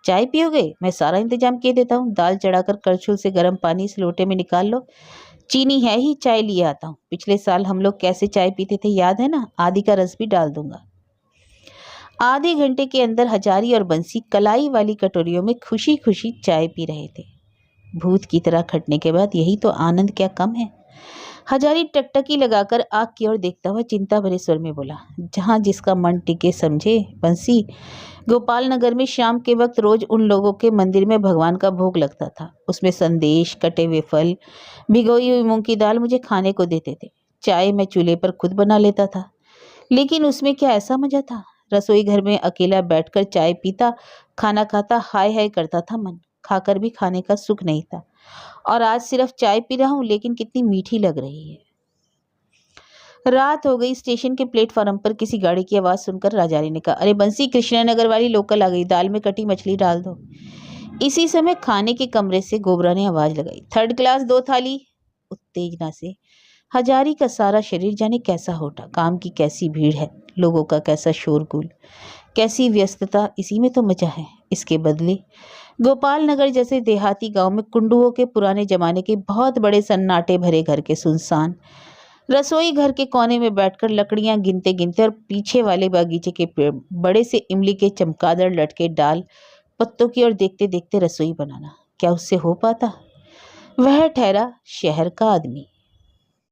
Speaker 1: चाय पियोगे? मैं सारा इंतजाम किए देता हूँ। दाल चढ़ाकर करछुल से गर्म पानी इस लोटे में निकाल लो। चीनी है ही, चाय लिए आता हूँ। पिछले साल हम लोग कैसे चाय पीते थे याद है ना? आदि का रस भी डाल दूंगा। आधे घंटे के अंदर हजारी और बंसी कलाई वाली कटोरियों में खुशी खुशी चाय पी रहे थे। भूत की तरह खटने के बाद यही तो आनंद क्या कम है। हजारी टकटकी लगाकर आग की ओर देखता हुआ चिंता भरे स्वर में बोला, जहां जिसका मन टिके समझे बंसी। गोपाल नगर में शाम के वक्त रोज उन लोगों के मंदिर में भगवान का भोग लगता था। उसमें संदेश, कटे हुए फल, भिगोई हुई मूंग की दाल मुझे खाने को देते थे। चाय मैं चूल्हे पर खुद बना लेता था, लेकिन उसमें क्या ऐसा मजा था। रसोई घर में अकेला बैठकर चाय पीता, खाना खाता, हाय हाय करता था मन। खाकर भी खाने का सुख नहीं था। और आज सिर्फ चाय पी रहा हूं, लेकिन कितनी मीठी लग रही है। रात हो गई। स्टेशन के प्लेटफॉर्म पर किसी गाड़ी की आवाज सुनकर राजारी ने कहा, अरे बंसी, कृष्णानगर वाली लोकल आ गई, दाल में कटी मछली डाल दो। इसी समय खाने के कमरे से गोबरा ने आवाज लगाई, 3rd क्लास 2 थाली। उत्तेजना से हजारी का सारा शरीर जाने कैसा हो उठा। काम की कैसी भीड़ है, लोगों का कैसा शोरगुल, कैसी व्यस्तता, इसी में तो मजा है। इसके बदले गोपाल नगर जैसे देहाती गांव में कुंडुओं के पुराने जमाने के बहुत बड़े सन्नाटे भरे घर के सुनसान रसोई घर के कोने में बैठकर लकड़ियां गिनते गिनते और पीछे वाले बागीचे के पेड़ बड़े से इमली के चमगादड़ लटके डाल पत्तों की ओर देखते देखते रसोई बनाना, क्या उससे हो पाता? वह ठहरा शहर का आदमी।